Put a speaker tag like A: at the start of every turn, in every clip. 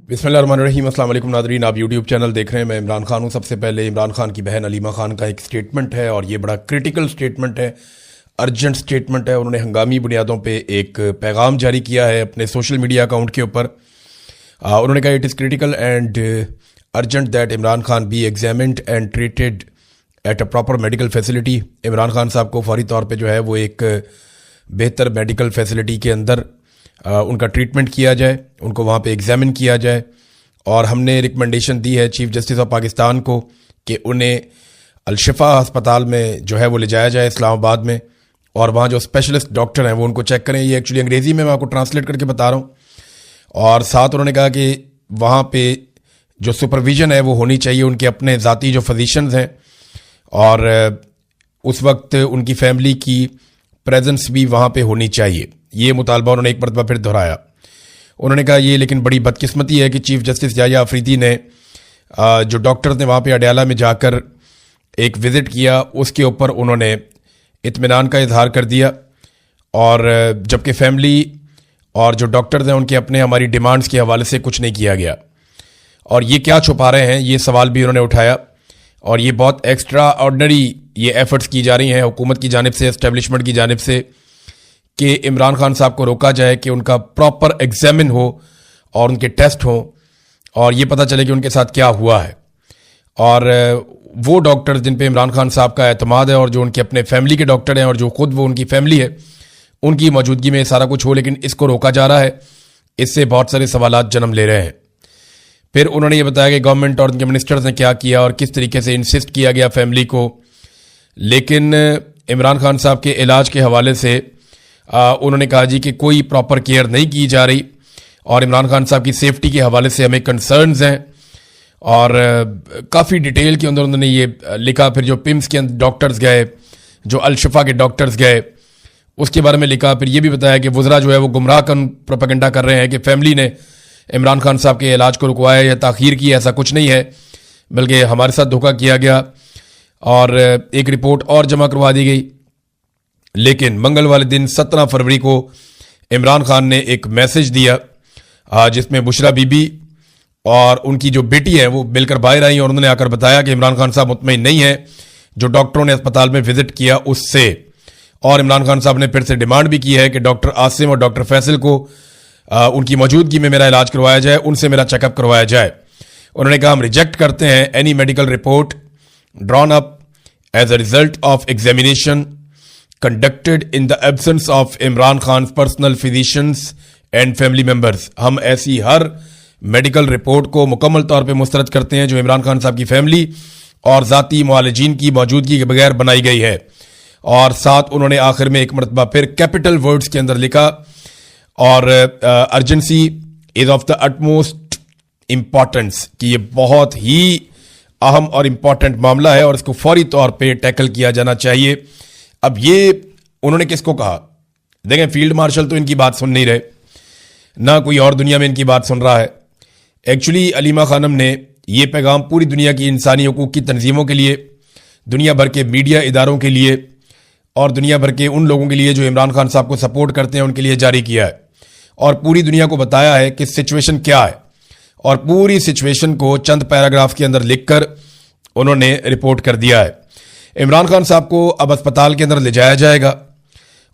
A: बिस्मिल्लाहिर्रहमानिर्रहीम। अस्सलाम वालेकुम नादरीन, आप यूट्यूब चैनल देख रहे हैं। मैं इमरान खान हूँ। सबसे पहले इमरान खान की बहन अलीमा खान का एक स्टेटमेंट है और ये बड़ा क्रिटिकल स्टेटमेंट है, अर्जेंट स्टेटमेंट है। उन्होंने हंगामी बुनियादों पे एक पैगाम जारी किया है अपने सोशल मीडिया अकाउंट के ऊपर। उन्होंने कहा it is critical and urgent that Imran Khan B examined and treated at a proper medical facility. Imran Khan साहब को फौरी तौर पर जो है वो एक बेहतर मेडिकल फैसिलिटी के अंदर उनका ट्रीटमेंट किया जाए, उनको वहाँ पे एग्जामिन किया जाए। और हमने रिकमेंडेशन दी है चीफ जस्टिस ऑफ पाकिस्तान को कि उन्हें अल-शिफा अस्पताल में जो है वो ले जाया जाए इस्लामाबाद में, और वहाँ जो स्पेशलिस्ट डॉक्टर हैं वो उनको चेक करें। ये एक्चुअली अंग्रेज़ी में मैं आपको ट्रांसलेट करके बता रहा हूँ। और साथ उन्होंने कहा कि वहाँ पे जो सुपरविज़न है वो होनी चाहिए, उनके अपने ज़ाती जो फिजिशंस हैं, और उस वक्त उनकी फैमिली की प्रेजेंस भी वहाँ पे होनी चाहिए। ये मुतालबा उन्होंने एक मरतबा फिर दोहराया। उन्होंने कहा ये लेकिन बड़ी बदकिस्मती है कि चीफ जस्टिस याह्या अफरीदी ने जो डॉक्टर्स ने वहाँ पे अडयाला में जाकर एक विज़िट किया उसके ऊपर उन्होंने इत्मीनान का इजहार कर दिया, और जबकि फैमिली और जो डॉक्टर्स हैं उनके अपने हमारी डिमांड्स के हवाले से कुछ नहीं किया गया। और ये क्या छुपा रहे हैं, ये सवाल भी उन्होंने उठाया। और ये बहुत एक्स्ट्रा ऑर्डनरी ये एफर्ट्स की जा रही हैं हुकूमत की जानिब से, एस्टेब्लिशमेंट की जानिब से, कि इमरान खान साहब को रोका जाए कि उनका प्रॉपर एग्जामिन हो और उनके टेस्ट हों और ये पता चले कि उनके साथ क्या हुआ है। और वो डॉक्टर्स जिन पे इमरान खान साहब का एतमाद है और जो उनके अपने फैमिली के डॉक्टर हैं और जो खुद वो उनकी फैमिली है, उनकी मौजूदगी में सारा कुछ हो, लेकिन इसको रोका जा रहा है। इससे बहुत सारे सवालात जन्म ले रहे हैं। फिर उन्होंने ये बताया कि गवर्नमेंट और उनके मिनिस्टर्स ने क्या किया और किस तरीके से इंसिस्ट किया गया फैमिली को। लेकिन इमरान खान साहब के इलाज के हवाले से उन्होंने कहा जी कि कोई प्रॉपर केयर नहीं की जा रही, और इमरान खान साहब की सेफ्टी के हवाले से हमें कंसर्न्स हैं। और काफ़ी डिटेल के अंदर उन्होंने ये लिखा। फिर जो पिम्स के अंदर डॉक्टर्स गए, जो अल-शिफा के डॉक्टर्स गए, उसके बारे में लिखा। फिर ये भी बताया कि वज़रा जो है वो गुमराह प्रोपेगेंडा कर रहे हैं कि फैमिली ने इमरान खान साहब के इलाज को रुकवाया या ताख़ीर की। ऐसा कुछ नहीं है, बल्कि हमारे साथ धोखा किया गया और एक रिपोर्ट और जमा करवा दी गई। लेकिन मंगल वाले दिन 17 फरवरी को इमरान खान ने एक मैसेज दिया जिसमें बुशरा बीबी और उनकी जो बेटी है वो मिलकर बाहर आई और उन्होंने आकर बताया कि इमरान खान साहब मुतमईन नहीं है जो डॉक्टरों ने अस्पताल में विजिट किया उससे। और इमरान खान साहब ने फिर से डिमांड भी की है कि डॉक्टर आसिम और डॉक्टर फैसल को उनकी मौजूदगी में मेरा इलाज करवाया जाए, उनसे मेरा चेकअप करवाया जाए। उन्होंने कहा हम रिजेक्ट करते हैं any medical report drawn up as a result of examination conducted in the absence of Imran Khan personal physicians and family members. हम ऐसी हर मेडिकल रिपोर्ट को मुकम्मल तौर पे मुस्तरद करते हैं जो इमरान खान साहब की फैमिली और ज़ाती मुआलजीन की मौजूदगी के बगैर बनाई गई है। और साथ उन्होंने आखिर में एक मरतबा फिर कैपिटल वर्ड्स के अंदर लिखा, और urgency is of the utmost importance, कि ये बहुत ही अहम और इम्पॉर्टेंट मामला है और इसको फौरी तौर पर टैकल किया जाना चाहिए। अब ये उन्होंने किसको कहा? देखें, फील्ड मार्शल तो इनकी बात सुन नहीं रहे, ना कोई और दुनिया में इनकी बात सुन रहा है। एक्चुअली अलीमा खानम ने ये पैगाम पूरी दुनिया की इंसानी हकूक़ की तंजीमों के लिए, दुनिया भर के मीडिया इदारों के लिए और दुनिया भर के उन लोगों के लिए जो इमरान खान साहब को सपोर्ट करते हैं उनके लिए जारी किया है, और पूरी दुनिया को बताया है कि सिचुएशन क्या है। और पूरी सिचुएशन को चंद पैराग्राफ के अंदर लिखकर उन्होंने रिपोर्ट कर दिया है। इमरान खान साहब को अब अस्पताल के अंदर ले जाया जाएगा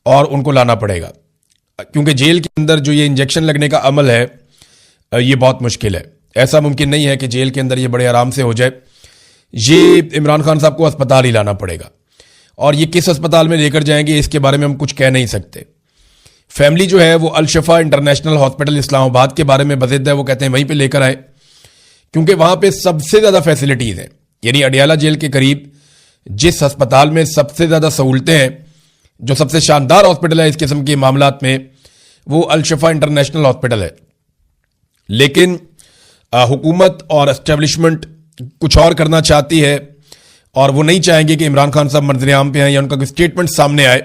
A: और उनको लाना पड़ेगा, क्योंकि जेल के अंदर जो ये इंजेक्शन लगने का अमल है ये बहुत मुश्किल है। ऐसा मुमकिन नहीं है कि जेल के अंदर ये बड़े आराम से हो जाए। ये इमरान खान साहब को अस्पताल ही लाना पड़ेगा, और ये किस अस्पताल में लेकर जाएंगे इसके बारे में हम कुछ कह नहीं सकते। फैमिली जो है वो अल-शिफा इंटरनेशनल हॉस्पिटल इस्लामाबाद के बारे में बज़िद है, वो कहते हैं वहीं पर लेकर आए, क्योंकि वहाँ पर सबसे ज़्यादा फैसिलिटीज़ हैं। यानी अडयाला जेल के करीब जिस अस्पताल में सबसे ज़्यादा सहूलतें हैं, जो सबसे शानदार हॉस्पिटल है इस किस्म के मामलात में, वो अल-शिफा इंटरनेशनल हॉस्पिटल है। लेकिन हुकूमत और एस्टेब्लिशमेंट कुछ और करना चाहती है, और वो नहीं चाहेंगे कि इमरान खान साहब मंजर-ए-आम पे आए या उनका कोई स्टेटमेंट सामने आए।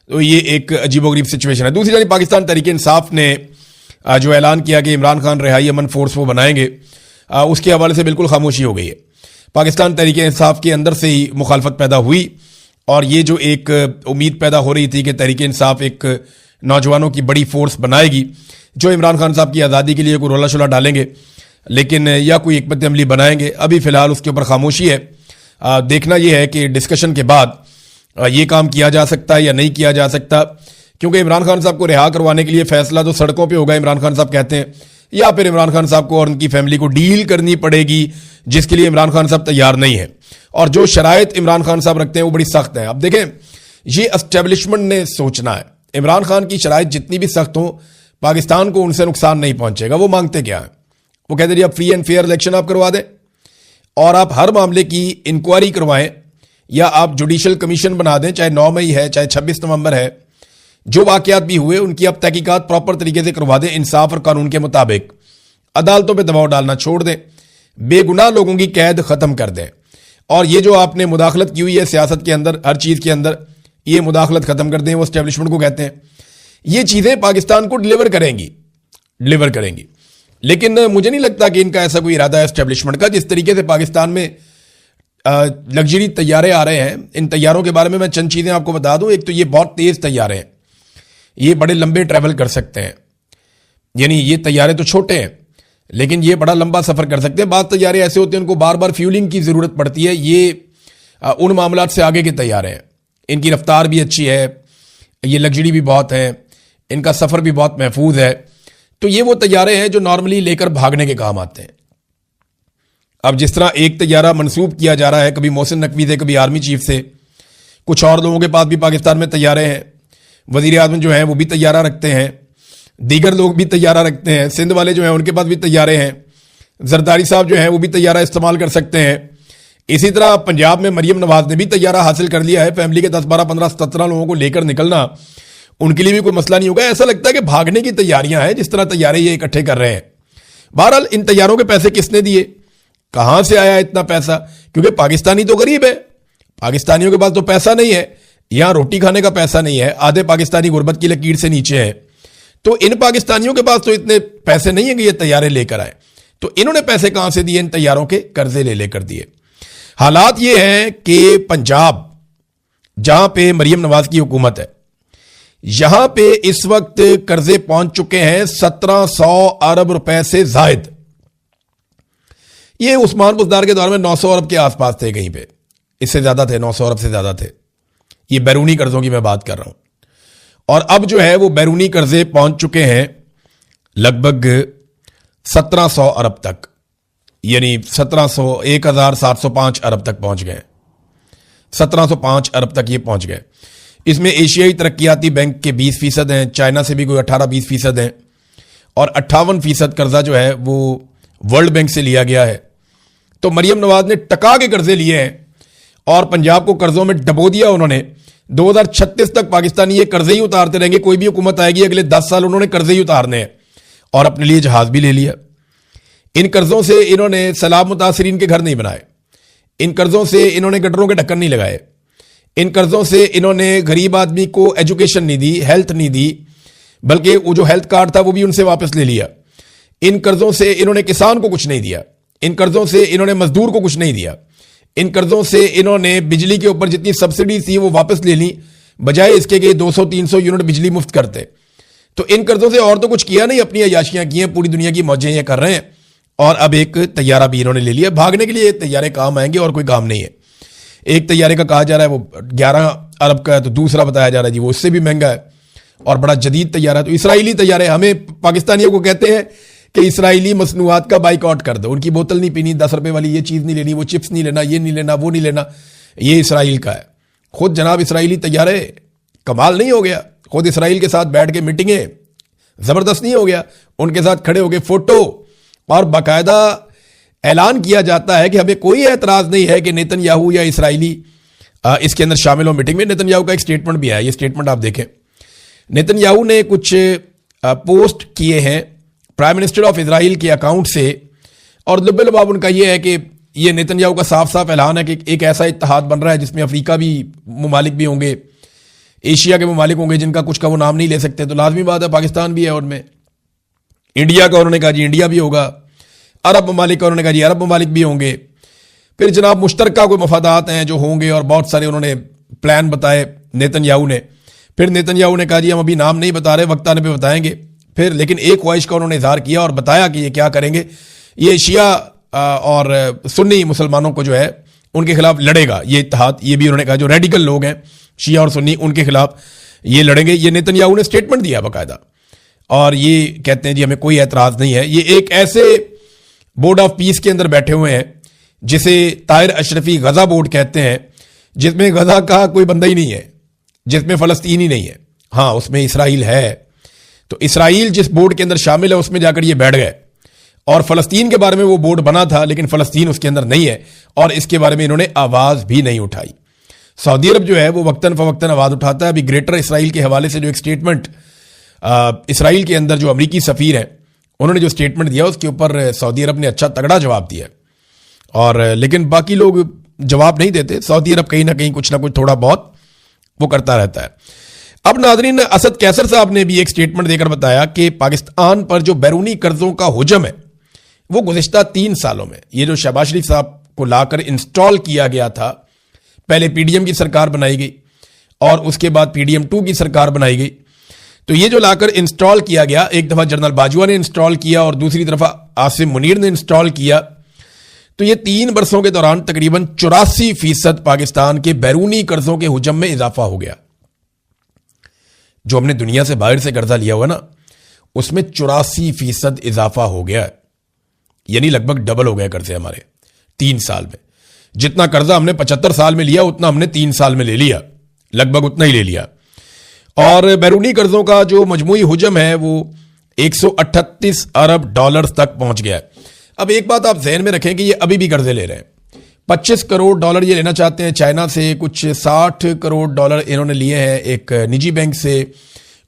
A: तो ये एक अजीबोगरीब सिचुएशन है। दूसरी जानिब पाकिस्तान तहरीक इंसाफ ने जो ऐलान किया कि इमरान खान रिहाई अमन फोर्स वो बनाएंगे, उसके हवाले से बिल्कुल खामोशी हो गई है। पाकिस्तान तहरीक इंसाफ के अंदर से ही मुखालफत पैदा हुई, और ये जो एक उम्मीद पैदा हो रही थी कि तहरीक इंसाफ एक नौजवानों की बड़ी फोर्स बनाएगी जो इमरान खान साहब की आज़ादी के लिए कोई रोला शोला डालेंगे, लेकिन या कोई हिकमत अमली बनाएंगे। अभी फिलहाल उसके ऊपर खामोशी है। देखना यह है कि डिस्कशन के बाद ये काम किया जा सकता है या नहीं किया जा सकता, क्योंकि इमरान खान साहब को रिहा करवाने के लिए फैसला तो सड़कों पे होगा, इमरान खान साहब कहते हैं, या फिर इमरान खान साहब को और उनकी फैमिली को डील करनी पड़ेगी, जिसके लिए इमरान खान साहब तैयार नहीं है। और जो शराइत इमरान खान साहब रखते हैं वो बड़ी सख्त है। अब देखें, ये एस्टेब्लिशमेंट ने सोचना है, इमरान खान की शराइत जितनी भी सख्त हो, पाकिस्तान को उनसे नुकसान नहीं पहुंचेगा। वो मांगते क्या है? वो कहते हैं आप फ्री एंड फेयर इलेक्शन आप करवा दें और आप हर मामले की इंक्वायरी करवाएं, या आप जुडिशल कमीशन बना दें, चाहे 9 मई है चाहे 26 नवंबर है, जो वाकयात भी हुए उनकी आप तहकीकात प्रॉपर तरीके से करवा दें, इंसाफ और कानून के मुताबिक। अदालतों पे दबाव डालना छोड़ दें, बेगुनाह लोगों की कैद खत्म कर दें। और ये जो आपने मुदाखलत की हुई है सियासत के अंदर, हर चीज के अंदर, ये मुदाखलत खत्म कर दें। वो एस्टेब्लिशमेंट को कहते हैं ये चीजें पाकिस्तान को डिलीवर करेंगी। लेकिन मुझे नहीं लगता कि इनका ऐसा कोई इरादा है एस्टेब्लिशमेंट का। जिस तरीके से पाकिस्तान में लग्जरी तैयारे आ रहे हैं, इन तैयारों के बारे में मैं चंद चीजें आपको बता दूं। एक तो ये बहुत तेज तैयारे हैं, ये बड़े लंबे ट्रैवल कर सकते हैं, यानी ये तैयारे तो छोटे हैं लेकिन ये बड़ा लंबा सफर कर सकते हैं। बाद तैयारे ऐसे होते हैं उनको बार बार फ्यूलिंग की जरूरत पड़ती है। ये उन मामलात से आगे के तैयारे हैं, इनकी रफ्तार भी अच्छी है, ये लग्जरी भी बहुत है, इनका सफर भी बहुत महफूज है। तो ये वो तैयारे हैं जो नॉर्मली लेकर भागने के काम आते हैं। अब जिस तरह एक तैयारा मंसूब किया जा रहा है, कभी मोहसिन नकवी से, कभी आर्मी चीफ से, कुछ और लोगों के पास भी पाकिस्तान में तैयारे हैं। वजीर आजम जो हैं वो भी तैयारा रखते हैं, दीगर लोग भी तैयारा रखते हैं, सिंध वाले जो हैं उनके पास भी तैयारे हैं, जरदारी साहब जो हैं वो भी तैयारा इस्तेमाल कर सकते हैं। इसी तरह पंजाब में मरियम नवाज ने भी तैयारा हासिल कर लिया है। फैमिली के 10, 12, 15, 17 लोगों को लेकर निकलना उनके लिए भी कोई मसला नहीं होगा। ऐसा लगता है कि भागने की तैयारियां हैं, जिस तरह तैयारे ये इकट्ठे कर रहे हैं। बहरहाल इन तैयारों के पैसे किसने दिए, कहां से आया इतना पैसा? क्योंकि पाकिस्तानी तो गरीब है, पाकिस्तानियों के पास तो पैसा नहीं है, यहां रोटी खाने का पैसा नहीं है, आधे पाकिस्तानी गुर्बत की लकीर से नीचे है। तो इन पाकिस्तानियों के पास तो इतने पैसे नहीं है कि ये तैयारे लेकर आए। तो इन्होंने पैसे कहां से दिए? इन तैयारों के कर्जे ले लेकर दिए। हालात ये हैं कि पंजाब, जहां पे मरियम नवाज की हुकूमत है, यहां पे इस वक्त कर्जे पहुंच चुके हैं 1700 अरब रुपए से जायद। ये उस्मान बुज़दार के दौर में 900 अरब के आसपास थे, कहीं पे इससे ज्यादा थे, 900 अरब से ज्यादा थे। ये बैरूनी कर्जों की मैं बात कर रहा हूं। और अब जो है वो बैरूनी कर्जे पहुंच चुके हैं लगभग 1700 अरब तक, यानी 1705 अरब तक पहुंच गए। 1705 अरब तक ये पहुंच गए। इसमें एशियाई तरक्याती बैंक के 20% हैं, चाइना से भी कोई 18-20% हैं, और 58% कर्जा जो है वो वर्ल्ड बैंक से लिया गया है। तो मरियम नवाज ने टका के कर्जे लिए हैं और पंजाब को कर्जों में डबो दिया उन्होंने। 2036 तक पाकिस्तानी ये कर्जे ही उतारते रहेंगे। कोई भी हुकूमत आएगी अगले 10 साल उन्होंने कर्जे ही उतारने हैं, और अपने लिए जहाज भी ले लिया। इन कर्जों से इन्होंने सैलाब मुतासरीन के घर नहीं बनाए, इन कर्जों से इन्होंने गटरों के ढक्कन नहीं लगाए, इन कर्जों से इन्होंने गरीब आदमी को एजुकेशन नहीं दी, हेल्थ नहीं दी, बल्कि वो जो हेल्थ कार्ड था वो भी उनसे वापस ले लिया। इन कर्जों से इन्होंने किसान को कुछ नहीं दिया, इन कर्जों से इन्होंने मजदूर को कुछ नहीं दिया, इन कर्जों से इन्होंने बिजली के ऊपर जितनी सब्सिडी थी वो वापस ले ली, बजाय इसके कि 200-300 यूनिट बिजली मुफ्त करते। तो इन कर्जों से और तो कुछ किया नहीं, अपनी अयाशियां की हैं, पूरी दुनिया की मौजें ये कर रहे हैं। और अब एक तैयारा भी इन्होंने ले लिया। भागने के लिए तैयारे काम आएंगे और कोई काम नहीं है। एक तैयारे का कहा जा रहा है वो 11 अरब का है, तो दूसरा बताया जा रहा है जी वो उससे भी महंगा है और बड़ा जदीद तैयारा है। तो इसराइली तैयारे, हमें पाकिस्तानियों को कहते हैं कि इसराइली मसनूआत का बाइकआउट कर दो, उनकी बोतल नहीं पीनी, 10 रुपए वाली ये चीज नहीं लेनी, वो चिप्स नहीं लेना, ये नहीं लेना, वो नहीं लेना, ये इसराइल का है। खुद जनाब इसराइली तैयारे कमाल नहीं हो गया? खुद इसराइल के साथ बैठ के मीटिंगें जबरदस्त नहीं हो गया? उनके साथ खड़े हो गए फोटो, और बाकायदा ऐलान किया जाता है कि हमें कोई एतराज नहीं है कि नेतन्याहू या इसराइली इसके अंदर शामिल हो मीटिंग में। नेतन्याहू का एक स्टेटमेंट भी आया, ये स्टेटमेंट आप देखें। नेतन्याहू ने कुछ पोस्ट किए हैं प्राइम मिनिस्टर ऑफ इजराइल के अकाउंट से, और लुब्बे-लुबाब उनका यह है कि ये नेतन्याहू का साफ साफ ऐलान है कि एक ऐसा इत्तेहाद बन रहा है जिसमें अफ्रीका भी ममालिक भी होंगे, एशिया के ममालिक होंगे जिनका कुछ का वो नाम नहीं ले सकते। तो लाजमी बात है पाकिस्तान भी है उनमें, इंडिया का उन्होंने कहा जी इंडिया भी होगा, अरब ममालिक का उन्होंने कहा जी अरब ममालिक भी होंगे। फिर जनाब मुश्तरका कोई मफादात हैं जो होंगे, और बहुत सारे उन्होंने प्लान बताए नेतन्याहू ने। फिर नेतन्याहू ने कहा जी हम अभी नाम नहीं बता रहे, वक्त आने पे बताएंगे। फिर लेकिन एक ख्वाहिश का उन्होंने इजहार किया और बताया कि ये क्या करेंगे ये शिया और सुन्नी मुसलमानों को जो है उनके खिलाफ लड़ेगा, ये इत्तेहाद, ये भी उन्होंने कहा जो रेडिकल लोग हैं शिया और सुन्नी उनके खिलाफ ये लड़ेंगे। ये नेतन्याहू ने स्टेटमेंट दिया बाकायदा, और ये कहते हैं जी हमें कोई एतराज नहीं है। ये एक ऐसे बोर्ड ऑफ पीस के अंदर बैठे हुए हैं जिसे ताहिर अशरफी गजा बोर्ड कहते हैं, जिसमें गजा का कोई बंदा ही नहीं है, जिसमें फलस्तीन ही नहीं है। हाँ, उसमें इसराइल है, तो इसराइल जिस बोर्ड के अंदर शामिल है उसमें जाकर ये बैठ गए, और फलस्तीन के बारे में वो बोर्ड बना था लेकिन फलस्तीन उसके अंदर नहीं है, और इसके बारे में इन्होंने आवाज भी नहीं उठाई। सऊदी अरब जो है वो वक्तन फवक्तन आवाज उठाता है। अभी ग्रेटर इसराइल के हवाले से जो एक स्टेटमेंट इसराइल के अंदर जो अमरीकी सफीर है उन्होंने जो स्टेटमेंट दिया उसके ऊपर सऊदी अरब ने अच्छा तगड़ा जवाब दिया, और लेकिन बाकी लोग जवाब नहीं देते। सऊदी अरब कहीं ना कहीं कुछ ना कुछ थोड़ा बहुत वो करता रहता है। अब नाजरीन, असद कैसर साहब ने भी एक स्टेटमेंट देकर बताया कि पाकिस्तान पर जो बैरूनी कर्जों का हुजम है वो गुज़िश्ता 3 सालों में, ये जो शहबाज शरीफ साहब को लाकर इंस्टॉल किया गया था, पहले पीडीएम की सरकार बनाई गई और उसके बाद पीडीएम 2 की सरकार बनाई गई, तो ये जो लाकर इंस्टॉल किया गया, एक दफा जनरल बाजवा ने इंस्टॉल किया और दूसरी दफा आसिम मुनीर ने इंस्टॉल किया, तो ये 3 बरसों के दौरान तकरीबन 84% पाकिस्तान के बैरूनी कर्जों के हुजम में इजाफा हो गया। जो हमने दुनिया से बाहर से कर्जा लिया हुआ ना, उसमें 84% इजाफा हो गया, यानी लगभग डबल हो गया कर्जे हमारे 3 साल में। जितना कर्जा हमने 75 साल में लिया उतना हमने 3 साल में ले लिया, लगभग उतना ही ले लिया। और बैरूनी कर्जों का जो मजमूई हुजम है वो 138 अरब डॉलर्स तक पहुंच गया है। अब एक बात आप ज़हन में रखें कि ये अभी भी कर्जे ले रहे हैं। 25 करोड़ डॉलर ये लेना चाहते हैं चाइना से, कुछ 60 करोड़ डॉलर इन्होंने लिए हैं एक निजी बैंक से,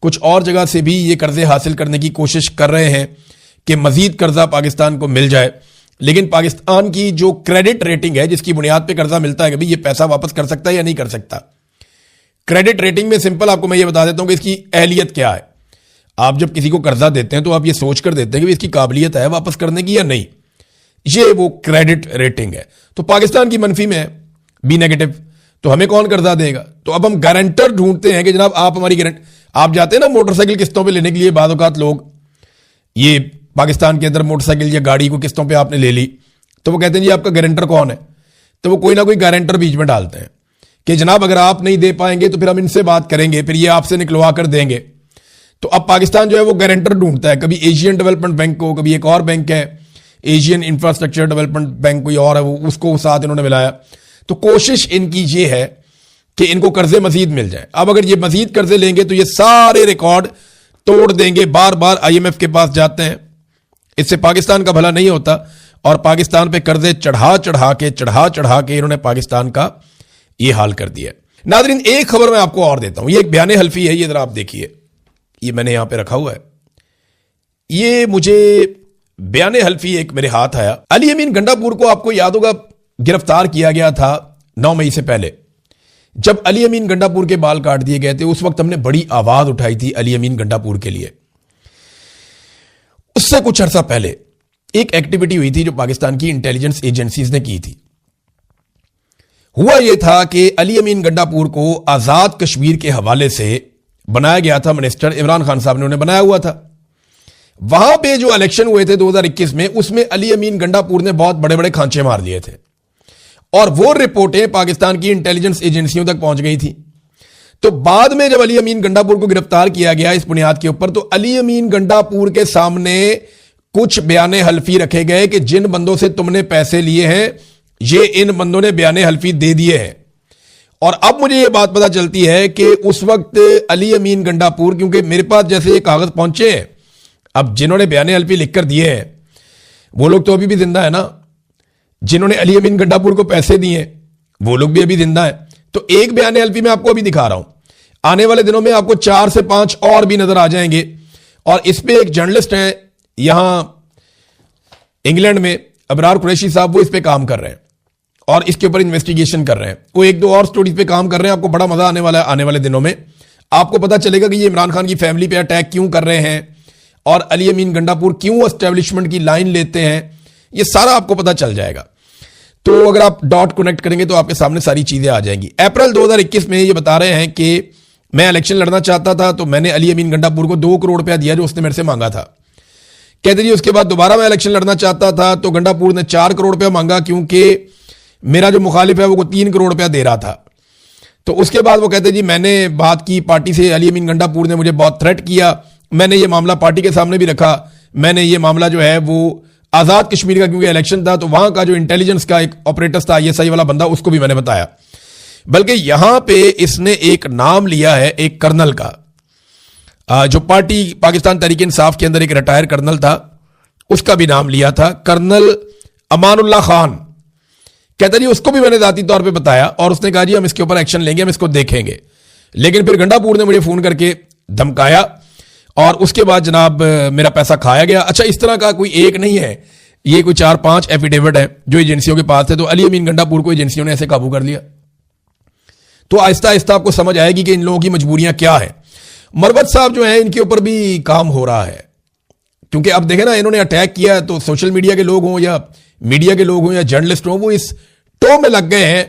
A: कुछ और जगह से भी ये कर्जे हासिल करने की कोशिश कर रहे हैं कि मजीद कर्जा पाकिस्तान को मिल जाए। लेकिन पाकिस्तान की जो क्रेडिट रेटिंग है जिसकी बुनियाद पे कर्जा मिलता है कि भाई ये पैसा वापस कर सकता है या नहीं कर सकता, क्रेडिट रेटिंग में सिंपल आपको मैं ये बता देता हूं कि इसकी अहलियत क्या है। आप जब किसी को कर्जा देते हैं तो आप ये सोच कर देते हैं कि इसकी काबिलियत है वापस करने की या नहीं, ये वो क्रेडिट रेटिंग है। तो पाकिस्तान की मनफी में है, बी नेगेटिव, तो हमें कौन कर्जा देगा? तो अब हम गारंटर ढूंढते हैं कि जनाब आप हमारी गारंटी, आप जाते हैं ना मोटरसाइकिल किस्तों पे लेने के लिए, बाद औकात लोग ये पाकिस्तान के अंदर मोटरसाइकिल या गाड़ी को किस्तों पे आपने ले ली, तो वो कहते हैं जी आपका गारंटर कौन है? तो वो कोई ना कोई गारंटर बीच में डालते हैं कि जनाब अगर आप नहीं दे पाएंगे तो फिर हम इनसे बात करेंगे, फिर ये आपसे निकलवा कर देंगे। तो अब पाकिस्तान जो है वो गारंटर ढूंढता है, कभी एशियन डेवलपमेंट बैंक को, कभी एक और बैंक है एशियन इंफ्रास्ट्रक्चर डेवलपमेंट बैंक कोई और है, वो उसको साथ इन्होंने मिलाया। तो कोशिश इनकी ये है कि इनको कर्जे मजीद मिल जाए। अब अगर ये मजीद कर्जे लेंगे तो ये सारे रिकॉर्ड तोड़ देंगे, बार बार IMF के पास जाते हैं, इससे पाकिस्तान का भला नहीं होता। और पाकिस्तान पे कर्जे चढ़ा चढ़ा के इन्होंने पाकिस्तान का ये हाल कर दिया। नादरीन, एक खबर मैं आपको और देता हूं, ये एक बयान हल्फी है, ये जरा आप देखिए, ये मैंने यहां पे रखा हुआ है। ये मुझे बयान हल्फी एक मेरे हाथ आया। अली अमीन गंडापुर को आपको याद होगा गिरफ्तार किया गया था 9 मई से पहले, जब अली अमीन गंडापुर के बाल काट दिए गए थे। उस वक्त हमने बड़ी आवाज उठाई थी अली अमीन गंडापुर के लिए। उससे कुछ अरसा पहले एक एक्टिविटी हुई थी जो पाकिस्तान की इंटेलिजेंस एजेंसीज ने की थी। हुआ यह था कि अली अमीन गंडापुर को आजाद कश्मीर के हवाले से बनाया गया था, मिनिस्टर इमरान खान साहब ने उन्हें बनाया हुआ था। वहां पे जो इलेक्शन हुए थे 2021 में, उसमें अली अमीन गंडापुर ने बहुत बड़े बड़े खांचे मार दिए थे, और वो रिपोर्टें पाकिस्तान की इंटेलिजेंस एजेंसियों तक पहुंच गई थी। तो बाद में जब अली अमीन गंडापुर को गिरफ्तार किया गया इस बुनियाद के ऊपर, तो अली अमीन गंडापुर के सामने कुछ बयाने हल्फी रखे गए कि जिन बंदों से तुमने पैसे लिए हैं ये इन बंदों ने बयाने हल्फी दे दिए हैं। और अब मुझे यह बात पता चलती है कि उस वक्त अली अमीन गंडापुर, क्योंकि मेरे पास जैसे ये कागज पहुंचे हैं, अब जिन्होंने बयाने हल्फी लिखकर दिए हैं वो लोग तो अभी भी जिंदा है ना, जिन्होंने अली अमीन गंडापुर को पैसे दिए वो लोग भी अभी जिंदा है। तो एक बयाने हल्फी मैं आपको अभी दिखा रहा हूं, आने वाले दिनों में आपको 4 से 5 और भी नजर आ जाएंगे। और इस पे एक जर्नलिस्ट हैं यहां इंग्लैंड में, अबरार कुरैशी साहब, वो इस पे काम कर रहे हैं और इसके ऊपर इन्वेस्टिगेशन कर रहे हैं। वो 1-2 और स्टोरीज पे काम कर रहे हैं। आपको बड़ा मजा आने वाला है आने वाले दिनों में। आपको पता चलेगा कि ये इमरान खान की फैमिली पे अटैक क्यों कर रहे हैं और अली अमीन गंडापुर क्यों एस्टेब्लिशमेंट की लाइन लेते हैं, ये सारा आपको पता चल जाएगा। तो अगर आप डॉट कनेक्ट करेंगे तो आपके सामने सारी चीजें आ जाएंगी। अप्रैल 2021 में ये बता रहे हैं कि मैं इलेक्शन लड़ना चाहता था, तो मैंने अली अमीन गंडापुर को 2 करोड़ रुपया दिया जो उसने मेरे से मांगा था कहते जी उसके बाद दोबारा मैं इलेक्शन लड़ना चाहता था तो गंडापुर ने 4 करोड़ रुपया मांगा, क्योंकि मेरा जो मुखालिफ है वो 3 करोड़ रुपया दे रहा था। तो उसके बाद वो कहते जी मैंने बात की पार्टी से, अली अमीन गंडापुर ने मुझे बहुत थ्रेट किया, मैंने ये मामला पार्टी के सामने भी रखा, मैंने ये मामला जो है वो आज़ाद कश्मीर का, क्योंकि इलेक्शन था तो वहां का जो इंटेलिजेंस का एक ऑपरेटर था ISI वाला बंदा, उसको भी मैंने बताया। बल्कि यहां पे इसने एक नाम लिया है एक कर्नल का, जो पार्टी पाकिस्तान तहरीक इंसाफ के अंदर एक रिटायर कर्नल था, उसका भी नाम लिया था, कर्नल अमानुल्लाह खान। कहता जी उसको भी मैंने जाती तौर पे बताया और उसने कहा जी हम इसके ऊपर एक्शन लेंगे, हम इसको देखेंगे। लेकिन फिर गंडापुर ने मुझे फोन करके धमकाया और उसके बाद जनाब मेरा पैसा खाया गया। अच्छा, इस तरह का कोई एक नहीं है, ये कोई 4-5 एफिडेविट है जो एजेंसियों के पास थे। तो अली अमीन गंडापुर को एजेंसियों ने ऐसे काबू कर लिया। तो आहिस्ता आहिस्ता आपको समझ आएगी कि इन लोगों की मजबूरियां क्या है। मरवत साहब जो है इनके ऊपर भी काम हो रहा है, क्योंकि अब देखें ना, इन्होंने अटैक किया तो सोशल मीडिया के लोग हों या मीडिया के लोग हों या जर्नलिस्ट हों, वो इस टो में लग गए हैं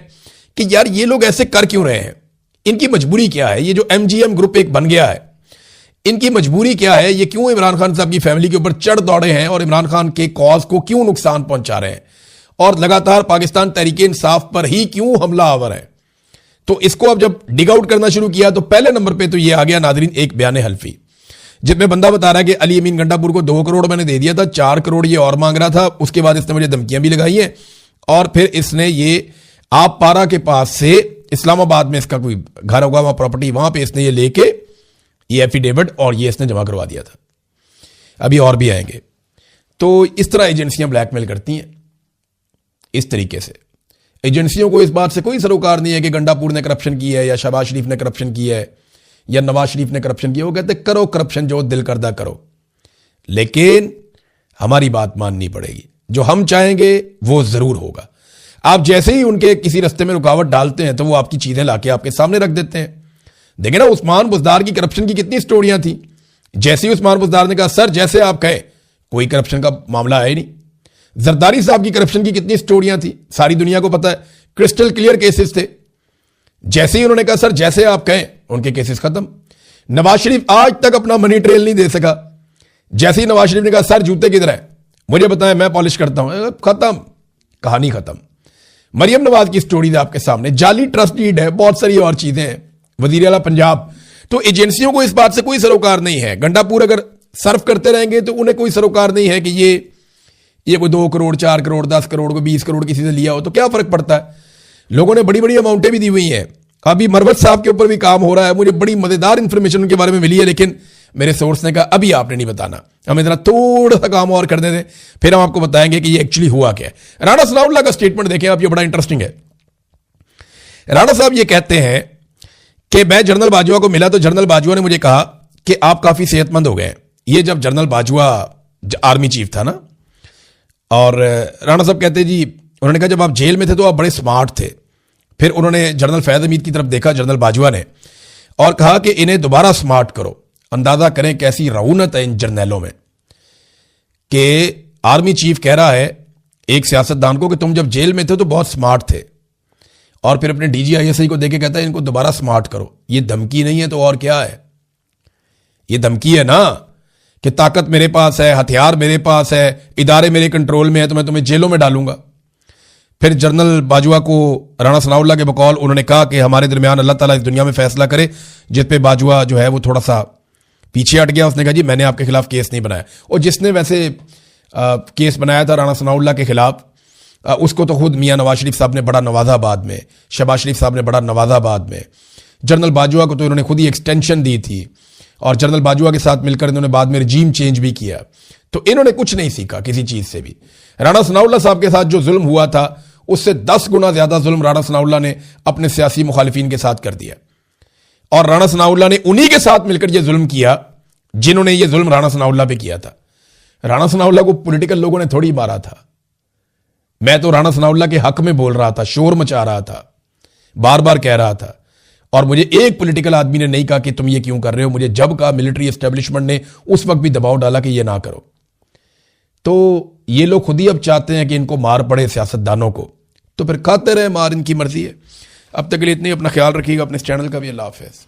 A: कि यार ये लोग ऐसे कर क्यों रहे हैं, इनकी मजबूरी क्या है। ये जो MGM ग्रुप एक बन गया है, इनकी मजबूरी क्या है, ये क्यों इमरान खान साहब की फैमिली के ऊपर चढ़ दौड़े हैं और इमरान खान के कॉज को क्यों नुकसान पहुंचा रहे हैं और लगातार पाकिस्तान तहरीक इंसाफ पर ही क्यों हमला आवर है। तो इसको अब जब डिग आउट करना शुरू किया तो पहले नंबर पे तो ये आ गया नादरीन एक बयान हल्फी, जिसमें बंदा बता रहा है कि अली अमीन गंडापुर को 2 करोड़ मैंने दे दिया था, 4 करोड़ ये और मांग रहा था। उसके बाद इसने मुझे धमकियां भी लगाई हैं और फिर इसने ये आप पारा के पास से इस्लामाबाद में इसका कोई घर होगा, वहां प्रॉपर्टी, वहां पे इसने ये लेके ये एफिडेविट और ये इसने जमा करवा दिया था। अभी और भी आएंगे। तो इस तरह एजेंसियां ब्लैकमेल करती हैं। इस तरीके से एजेंसियों को इस बात से कोई सरोकार नहीं है कि गंडापुर ने करप्शन की है या शहबाज शरीफ ने करप्शन किया है या नवाज शरीफ ने करप्शन किया। वो कहते करो करप्शन, जो दिल करदा करो, लेकिन हमारी बात माननी पड़ेगी, जो हम चाहेंगे वो जरूर होगा। आप जैसे ही उनके किसी रास्ते में रुकावट डालते हैं तो वो आपकी चीजें लाके आपके सामने रख देते हैं। देखें ना, उस्मान बुज़दार की करप्शन की कितनी स्टोरियां थी। जैसे ही उस्मान बुज़दार ने कहा सर जैसे आप कहें, कोई करप्शन का मामला आया ही नहीं। जरदारी साहब की करप्शन की कितनी स्टोरियां थी, सारी दुनिया को पता है, क्रिस्टल क्लियर केसेस थे। जैसे ही उन्होंने कहा सर जैसे आप कहें, उनके केसेस खत्म। नवाज शरीफ आज तक अपना मनी ट्रेल नहीं दे सका। जैसे ही नवाज शरीफ ने कहा सर जूते किधर है, मुझे बताएं मैं पॉलिश करता हूं, खत्म, कहानी खत्म। मरियम नवाज की स्टोरी आपके सामने, जाली ट्रस्ट डीड है, बहुत सारी और चीजें हैं, वजीर आला पंजाब। तो एजेंसियों को इस बात से कोई सरोकार नहीं है। गंडापुर अगर सर्व करते रहेंगे तो उन्हें कोई सरोकार नहीं है कि ये कोई 2 करोड़ 4 करोड़ 10 करोड़ को 20 करोड़ किसी से लिया हो तो क्या फर्क पड़ता है। लोगों ने बड़ी बड़ी अमाउंटें भी दी हुई हैं। अभी मरवत साहब के ऊपर भी काम हो रहा है। मुझे बड़ी मजेदार इंफॉर्मेशन उनके बारे में मिली है, लेकिन मेरे सोर्स ने कहा अभी आपने नहीं बताना, हमें जरा थोड़ा सा काम और करने दें, फिर हम आपको बताएंगे कि ये एक्चुअली हुआ क्या है। राणा सनाउल्लाह का स्टेटमेंट देखें आप, ये बड़ा इंटरेस्टिंग है। राणा साहब ये कहते हैं कि मैं जनरल बाजवा को मिला तो जनरल बाजवा ने मुझे कहा कि आप काफी सेहतमंद हो गए। ये जब जनरल बाजवा आर्मी चीफ था ना, और राणा साहब कहते जी, उन्होंने कहा जब आप जेल में थे तो आप बड़े स्मार्ट थे। फिर उन्होंने जनरल फैज हमीद की तरफ देखा, जनरल बाजवा ने, और कहा कि इन्हें दोबारा स्मार्ट करो। अंदाजा करें कैसी रऊनत है इन जर्नैलों में कि आर्मी चीफ कह रहा है एक सियासतदान को कि तुम जब जेल में थे तो बहुत स्मार्ट थे, और फिर अपने DGISI को देके कहता है इनको दोबारा स्मार्ट करो। ये धमकी नहीं है तो और क्या है? ये धमकी है ना कि ताकत मेरे पास है, हथियार मेरे पास है, इदारे मेरे कंट्रोल में है, तो मैं तुम्हें जेलों में डालूंगा। फिर जनरल बाजवा को राणा सनाउल्लाह के बकौल उन्होंने कहा कि हमारे दरमियान अल्लाह ताला इस दुनिया में फैसला करे, जिस पे बाजवा जो है वो थोड़ा सा पीछे हट गया। उसने कहा जी मैंने आपके खिलाफ केस नहीं बनाया। और जिसने वैसे केस बनाया था राणा सनाउल्लाह के खिलाफ, उसको तो खुद मियां नवाज शरीफ साहब ने बड़ा नवाजा बाद में, शहबाज शरीफ साहब ने बड़ा नवाजा बाद में। जनरल बाजवा को तो इन्होंने खुद ही एक्सटेंशन दी थी, और जनरल बाजवा के साथ मिलकर इन्होंने बाद में रजीम चेंज भी किया। तो इन्होंने कुछ नहीं सीखा किसी चीज से भी। राणा सनाउल्लाह साहब के साथ जो जुल्म हुआ था उससे 10 गुना ज्यादा जुल्म राणा सनाउल्लाह ने अपने सियासी मुखालिफिन के साथ कर दिया, और राणा सनाउल्लाह ने उन्हीं के साथ मिलकर यह जुल्म किया जिन्होंने यह जुल्म राणा सनाउल्लाह पे किया था। राणा सनाउल्लाह को पॉलिटिकल लोगों ने थोड़ी मारा था। मैं तो राणा सनाउल्लाह के हक में बोल रहा था, शोर मचा रहा था, बार बार कह रहा था, और मुझे एक पॉलिटिकल आदमी ने नहीं कहा कि तुम ये क्यों कर रहे हो। मुझे जब कहा मिलिट्री एस्टेब्लिशमेंट ने उस वक्त भी दबाव डाला कि ये ना करो। तो ये लोग खुद ही अब चाहते हैं कि इनको मार पड़े सियासतदानों को, तो फिर खाते रहे मार, इनकी मर्जी है। अब तक के लिए इतनी, अपना ख्याल रखिएगा, अपने इस चैनल का भी। अल्लाह हाफिज़।